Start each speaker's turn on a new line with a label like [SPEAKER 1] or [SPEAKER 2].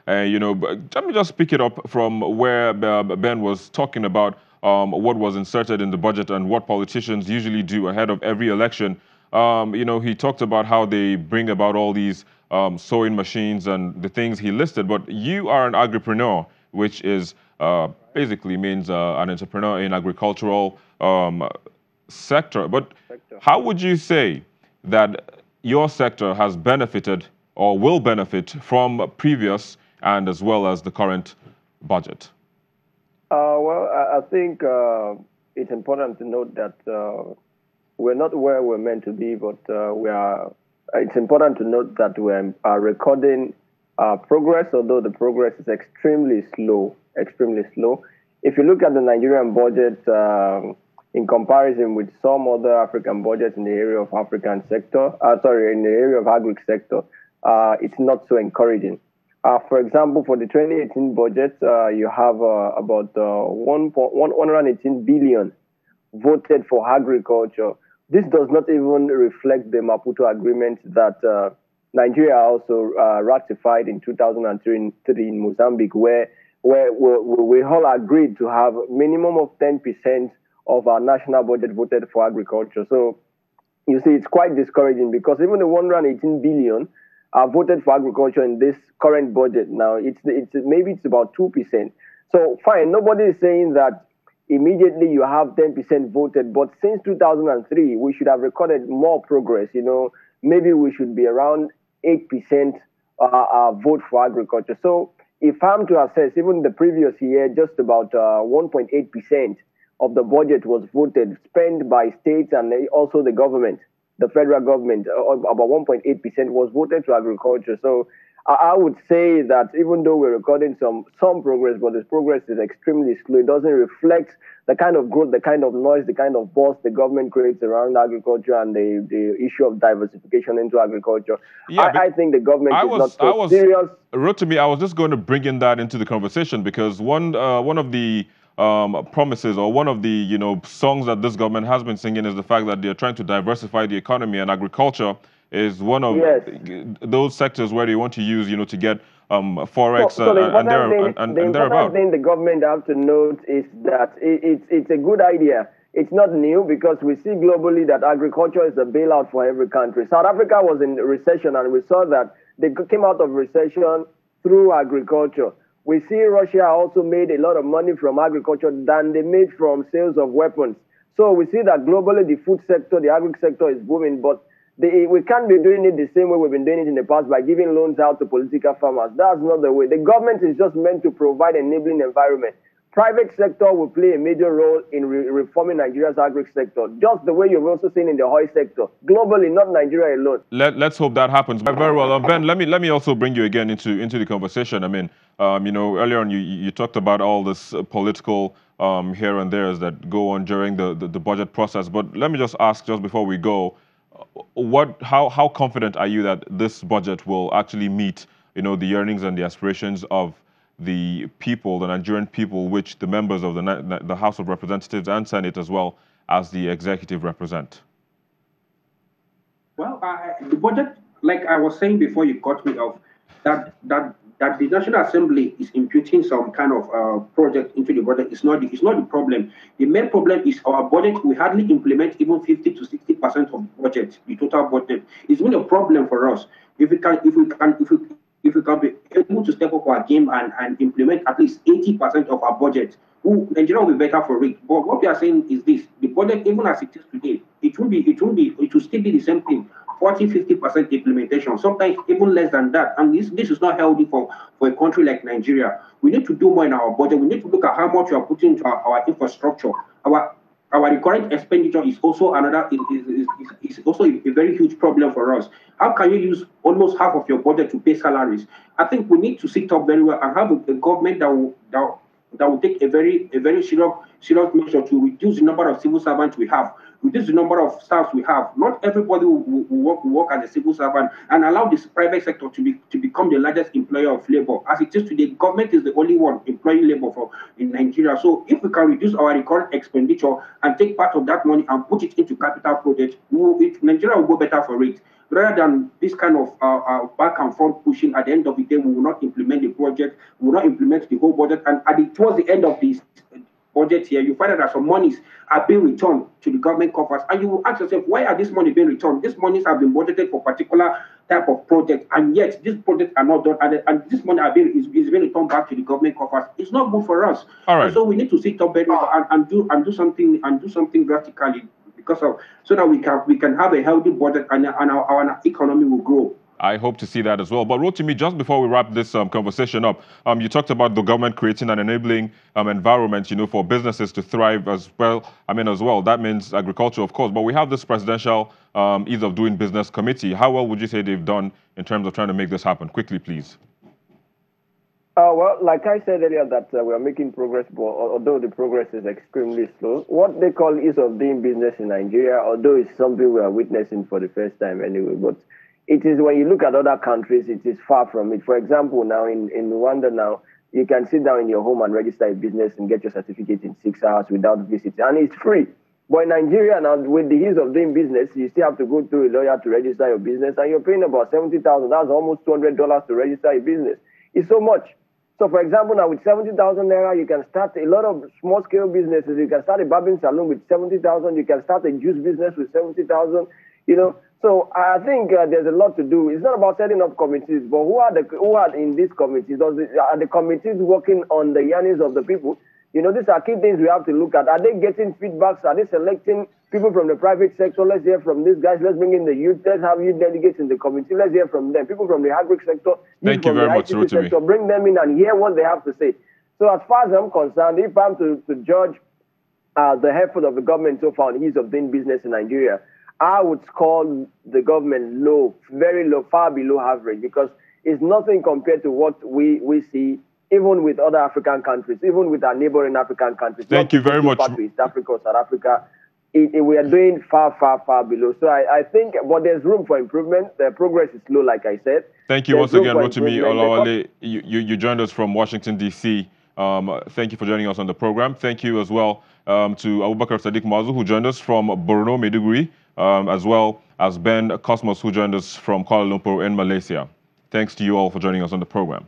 [SPEAKER 1] Let me just pick it up from where Ben was talking about what was inserted in the budget and what politicians usually do ahead of every election. He talked about how they bring about all these sewing machines and the things he listed. But you are an agripreneur, which is basically means an entrepreneur in agricultural sector. But how would you say that your sector has benefited or will benefit from previous and as well as the current budget?
[SPEAKER 2] I think it's important to note that we're not where we're meant to be, but we are. It's important to note that we are recording progress, although the progress is extremely slow. Extremely slow. If you look at the Nigerian budget in comparison with some other African budgets in the area of African sector, in the area of agri sector, it's not so encouraging. For example, for the 2018 budget, you have about 118 billion voted for agriculture. This does not even reflect the Maputo Agreement that Nigeria also ratified in 2003 in Mozambique, where we all agreed to have a minimum of 10% of our national budget voted for agriculture. So you see, it's quite discouraging because even the 118 billion voted for agriculture in this current budget now, maybe it's about 2%. So fine, nobody is saying that immediately you have 10% voted, but since 2003, we should have recorded more progress. Maybe we should be around 8% vote for agriculture. So if I'm to assess, even the previous year, just about 1.8% of the budget was voted, spent by states and also the government. The federal government, about 1.8% was voted to agriculture. So I would say that even though we're recording some progress, but this progress is extremely slow. It doesn't reflect the kind of growth, the kind of noise, the kind of buzz the government creates around agriculture and the issue of diversification into agriculture.
[SPEAKER 1] Yeah,
[SPEAKER 2] I think the government is not so serious.
[SPEAKER 1] Rotimi, I was just going to bring in that into the conversation because one of the promises or one of the songs that this government has been singing is the fact that they're trying to diversify the economy, and agriculture is one of those sectors where they want to use to get forex
[SPEAKER 2] so the
[SPEAKER 1] thereabout.
[SPEAKER 2] important thing the government have to note is that it's a good idea. It's not new because we see globally that agriculture is a bailout for every country. South Africa was in recession and we saw that they came out of recession through agriculture. We see Russia also made a lot of money from agriculture than they made from sales of weapons. So we see that globally the food sector, the agri sector is booming, but we can't be doing it the same way we've been doing it in the past by giving loans out to political farmers. That's not the way. The government is just meant to provide an enabling environment. Private sector will play a major role in reforming Nigeria's agri sector, just the way you've also seen in the oil sector, globally, not Nigeria alone.
[SPEAKER 1] Let's hope that happens. Very well, Ben. Let me also bring you again into the conversation. I mean, earlier on you talked about all this political here and there's that go on during the budget process. But let me just ask, just before we go, how confident are you that this budget will actually meet the yearnings and the aspirations of the people, the Nigerian people, which the members of the House of Representatives and Senate, as well as the executive, represent?
[SPEAKER 3] Well, the budget, like I was saying before you cut me off, that the National Assembly is imputing some kind of project into the budget. It's not the problem. The main problem is our budget. We hardly implement even 50 to 60% of the budget, the total budget. It's been a problem for us. If we can be able to step up our game and implement at least 80% of our budget, Nigeria will be better for it. But what we are saying is this: the budget, even as it is today, it will still be the same thing. 40-50% implementation, sometimes even less than that. And this is not healthy for a country like Nigeria. We need to do more in our budget. We need to look at how much we are putting into our infrastructure. Our recurrent expenditure is also is also a very huge problem for us. How can you use almost half of your budget to pay salaries? I think we need to sit up very well and have a government that will take a very serious measure to reduce the number of civil servants we have, reduce the number of staffs we have. Not everybody will work as a civil servant, and allow this private sector to become the largest employer of labor. As it is today, government is the only one employing labor in Nigeria. So if we can reduce our recurrent expenditure and take part of that money and put it into capital projects, Nigeria will go better for it. rather than this kind of back and front pushing. At the end of the day, we will not implement the project, we will not implement the whole budget, and towards the end of this budget here, you find out that some monies are being returned to the government coffers, and you will ask yourself, why are these money being returned? These monies have been budgeted for particular type of project, and yet these projects are not done, and this money is being returned back to the government coffers. It's not good for us.
[SPEAKER 1] All right.
[SPEAKER 3] And so we need to sit up and do something drastically, because of, so that we can have a healthy budget, and our economy will grow.
[SPEAKER 1] I hope to see that as well. But Rotimi, just before we wrap this conversation up, you talked about the government creating an enabling environment, for businesses to thrive as well. As well, that means agriculture, of course. But we have this presidential ease of doing business committee. How well would you say they've done in terms of trying to make this happen? Quickly, please.
[SPEAKER 2] Well, like I said earlier, that we are making progress, but although the progress is extremely slow, what they call ease of doing business in Nigeria, although it's something we are witnessing for the first time anyway, but it is, when you look at other countries, it is far from it. For example, now in Rwanda now, you can sit down in your home and register a business and get your certificate in 6 hours without visiting, and it's free. But in Nigeria now, with the ease of doing business, you still have to go through a lawyer to register your business, and you're paying about $70,000. That's almost $200 to register a business. It's so much. So, for example, now with 70,000 naira, you can start a lot of small-scale businesses. You can start a barbering salon with 70,000. You can start a juice business with 70,000. So I think there's a lot to do. It's not about setting up committees, but who are in these committees? Are the committees working on the yearnings of the people? These are key things we have to look at. Are they getting feedbacks? Are they selecting people from the private sector? Let's hear from these guys. Let's bring in the youth. Let's have youth delegates in the committee. Let's hear from them. People from the agri sector.
[SPEAKER 1] Thank you very much, Rotimi.
[SPEAKER 2] Bring them in and hear what they have to say. So as far as I'm concerned, if I'm to judge the effort of the government so far on ease of doing business in Nigeria, I would score the government low, very low, far below average, because it's nothing compared to what we see, even with other African countries, even with our neighboring African countries.
[SPEAKER 1] Thank you very much.
[SPEAKER 2] East Africa or South Africa, we are doing far, far, far below. So I think, but there's room for improvement. The progress is slow, like I said.
[SPEAKER 1] Thank you once again, Rotimi Olawale. You joined us from Washington, D.C. Thank you for joining us on the program. Thank you as well to Abubakar Sadiq Mazu, who joined us from Borno, Maiduguri, as well as Ben Cosmos, who joined us from Kuala Lumpur in Malaysia. Thanks to you all for joining us on the program.